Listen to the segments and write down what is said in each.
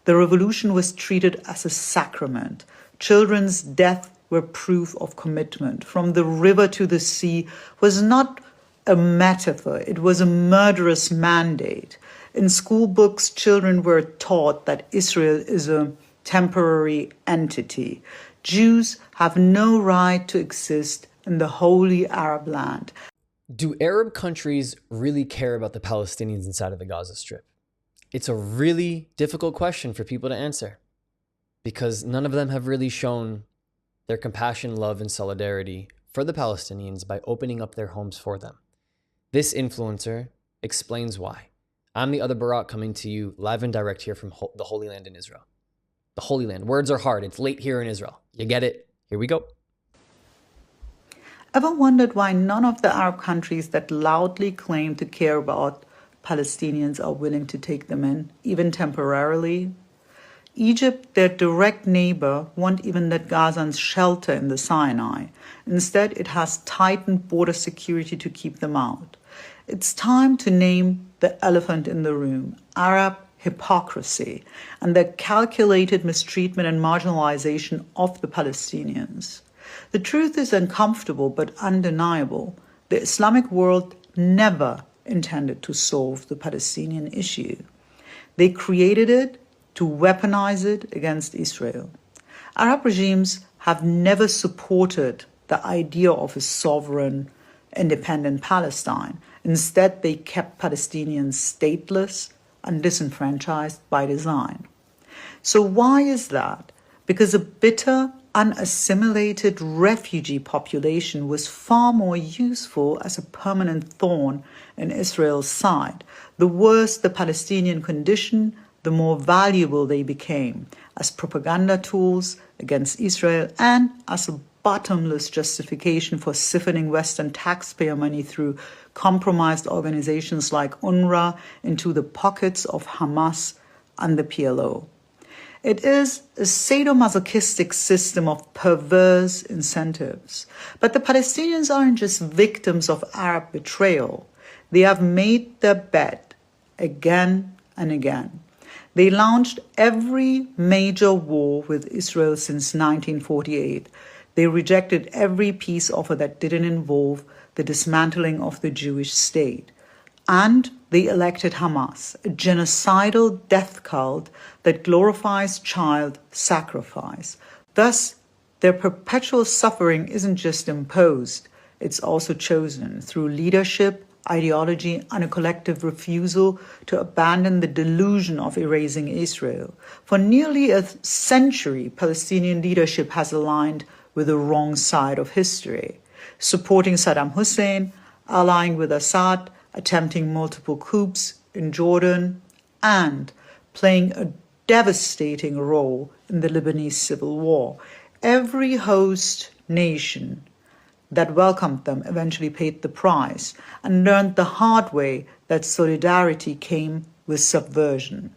The revolution was treated as a sacrament. Children's death were proof of commitment. From the river to the sea was not a metaphor, it was a murderous mandate. In school books, children were taught that Israel is a temporary entity. Jews have no right to exist in the holy Arab land. Do Arab countries really care about the Palestinians inside of the Gaza Strip? It's a really difficult question for people to answer because none of them have really shown their compassion, love, and solidarity for the Palestinians by opening up their homes for them. This influencer explains why. I'm the other Barak coming to you live and direct here from the Holy Land in Israel. The Holy Land. Words are hard. It's late here in Israel. You get it? Here we go. Ever wondered why none of the Arab countries that loudly claim to care about Palestinians are willing to take them in, even temporarily? Egypt, their direct neighbor, won't even let Gazans shelter in the Sinai. Instead, it has tightened border security to keep them out. It's time to name the elephant in the room, Arab hypocrisy, and the calculated mistreatment and marginalization of the Palestinians. The truth is uncomfortable but undeniable. The Islamic world never intended to solve the Palestinian issue. They created it to weaponize it against Israel. Arab regimes have never supported the idea of a sovereign, independent Palestine. Instead, they kept Palestinians stateless and disenfranchised by design. So why is that? Because a bitter, unassimilated refugee population was far more useful as a permanent thorn in Israel's side. The worse the Palestinian condition, the more valuable they became as propaganda tools against Israel and as a bottomless justification for siphoning Western taxpayer money through compromised organizations like UNRWA into the pockets of Hamas and the PLO. It is a sadomasochistic system of perverse incentives. But the Palestinians aren't just victims of Arab betrayal. They have made their bet again and again. They launched every major war with Israel since 1948. They rejected every peace offer that didn't involve the dismantling of the Jewish state. And they elected Hamas, a genocidal death cult that glorifies child sacrifice. Thus, their perpetual suffering isn't just imposed, it's also chosen through leadership, ideology, and a collective refusal to abandon the delusion of erasing Israel. For nearly a century, Palestinian leadership has aligned with the wrong side of history, supporting Saddam Hussein, allying with Assad, attempting multiple coups in Jordan, and playing a devastating role in the Lebanese civil war. Every host nation that welcomed them eventually paid the price and learned the hard way that solidarity came with subversion.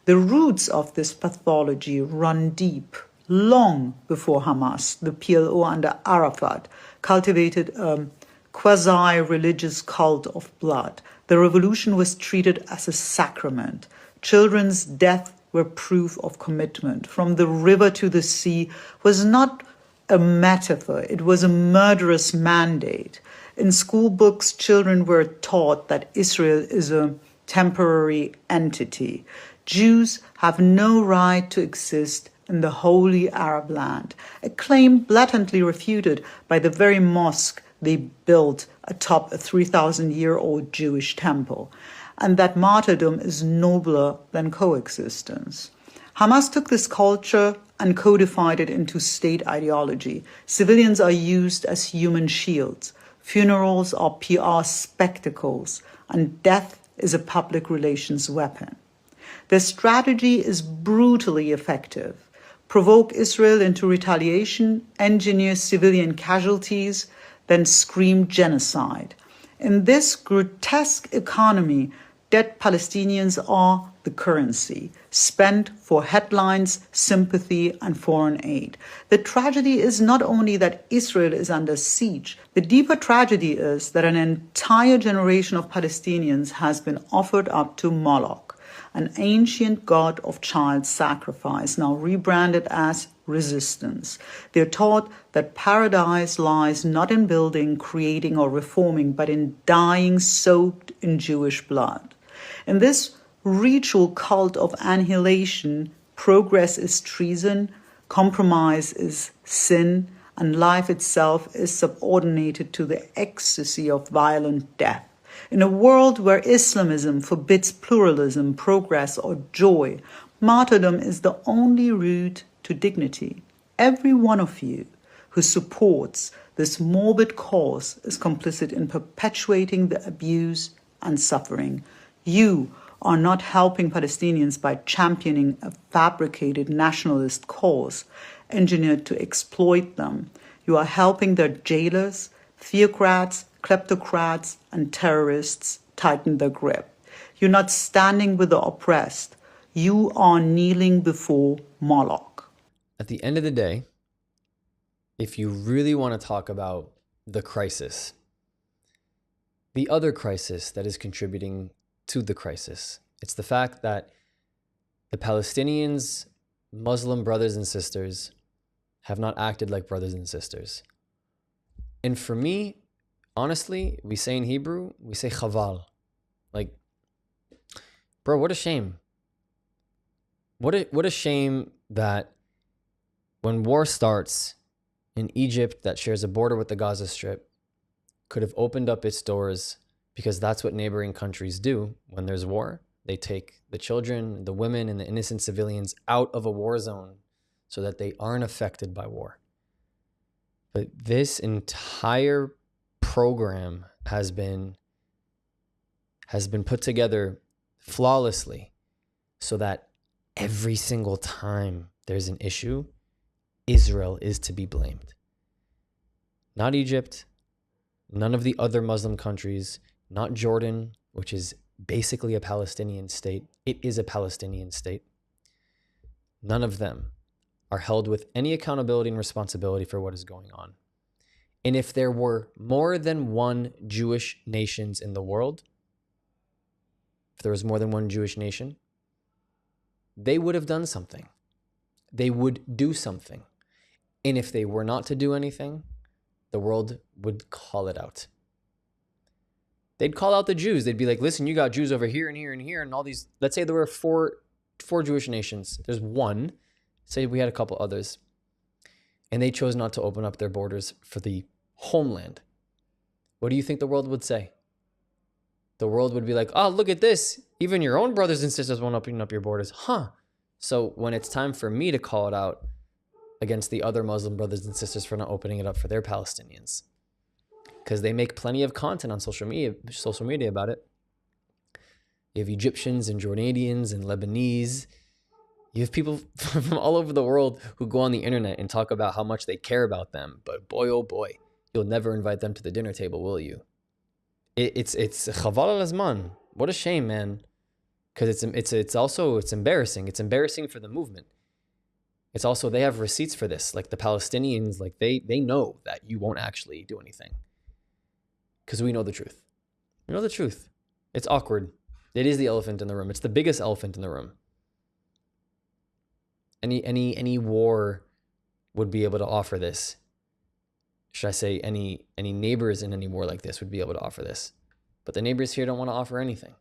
The roots of this pathology run deep. Long before Hamas, the PLO under Arafat cultivated a quasi-religious cult of blood. The revolution was treated as a sacrament. Children's death were proof of commitment. From the river to the sea was not a metaphor, it was a murderous mandate. In school books, children were taught that Israel is a temporary entity. Jews have no right to exist in the holy Arab land, a claim blatantly refuted by the very mosque they built atop a 3,000-year-old Jewish temple, and that martyrdom is nobler than coexistence. Hamas took this culture and codified it into state ideology. Civilians are used as human shields. Funerals are PR spectacles, and death is a public relations weapon. Their strategy is brutally effective. Provoke Israel into retaliation, engineer civilian casualties, then scream genocide. In this grotesque economy, dead Palestinians are the currency, spent for headlines, sympathy, and foreign aid. The tragedy is not only that Israel is under siege, the deeper tragedy is that an entire generation of Palestinians has been offered up to Moloch, an ancient god of child sacrifice, now rebranded as resistance. They're taught that paradise lies not in building, creating, or reforming, but in dying soaked in Jewish blood. In this ritual cult of annihilation, progress is treason, compromise is sin, and life itself is subordinated to the ecstasy of violent death. In a world where Islamism forbids pluralism, progress, or joy, martyrdom is the only route to dignity. Every one of you who supports this morbid cause is complicit in perpetuating the abuse and suffering. You are not helping Palestinians by championing a fabricated nationalist cause engineered to exploit them. You are helping their jailers, theocrats, kleptocrats, and terrorists tighten their grip. You're not standing with the oppressed. You are kneeling before Moloch. At the end of the day, if you really want to talk about the crisis, the other crisis that is contributing to the crisis, it's the fact that the Palestinians, Muslim brothers and sisters, have not acted like brothers and sisters. And for me, honestly, we say in Hebrew, we say chaval. Like, bro, what a shame. What a shame that when war starts in Egypt that shares a border with the Gaza Strip could have opened up its doors, because that's what neighboring countries do when there's war. They take the children, the women, and the innocent civilians out of a war zone so that they aren't affected by war. But this entire program has been put together flawlessly so that every single time there's an issue, Israel is to be blamed. Not Egypt, none of the other Muslim countries, not Jordan, which is basically a Palestinian state. It is a Palestinian state. None of them are held with any accountability and responsibility for what is going on. And if there were more than one Jewish nations in the world, if there was more than one Jewish nation, they would have done something. They would do something. And if they were not to do anything, the world would call it out. They'd call out the Jews. They'd be like, listen, you got Jews over here and here and here and all these. Let's say there were four Jewish nations. There's one. Say we had a couple others. And they chose not to open up their borders for the homeland. What do you think the world would say? The world would be like, oh, look at this. Even your own brothers and sisters won't open up your borders. Huh. So when it's time for me to call it out against the other Muslim brothers and sisters for not opening it up for their Palestinians, because they make plenty of content on social media about it. You have Egyptians and Jordanians and Lebanese. You have people from all over the world who go on the internet and talk about how much they care about them. But boy, oh boy, you'll never invite them to the dinner table, will you? It's chaval al-azman. What a shame, man. Because it's embarrassing. It's embarrassing for the movement. It's also, they have receipts for this. Like the Palestinians, like they know that you won't actually do anything. Because we know the truth. We know the truth. It's awkward. It is the elephant in the room. It's the biggest elephant in the room. Any war would be able to offer this. Should I say any neighbors in any war like this would be able to offer this. But the neighbors here don't want to offer anything.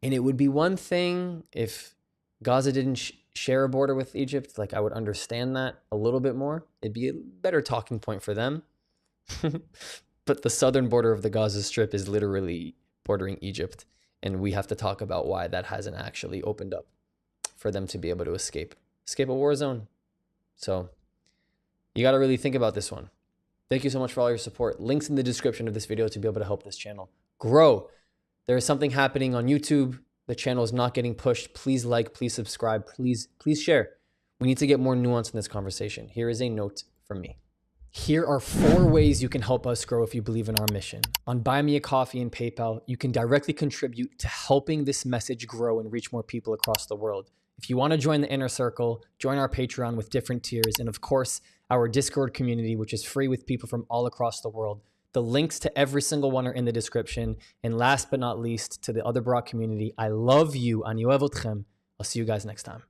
And it would be one thing if Gaza didn't share a border with Egypt. Like, I would understand that a little bit more. It'd be a better talking point for them. But the southern border of the Gaza Strip is literally bordering Egypt. And we have to talk about why that hasn't actually opened up for them to be able to escape a war zone. So you got to really think about this one. Thank you so much for all your support. Links in the description of this video to be able to help this channel grow. There is something happening on YouTube. The channel is not getting pushed. Please like, please subscribe, please share. We need to get more nuance in this conversation. Here is a note from me. Here are 4 ways you can help us grow if you believe in our mission. On Buy Me a Coffee and PayPal, you can directly contribute to helping this message grow and reach more people across the world. If you want to join the inner circle, join our Patreon with different tiers, and of course, our Discord community, which is free with people from all across the world. The links to every single one are in the description. And last but not least, to the other Barak community, I love you. Ani ohev otchem. I'll see you guys next time.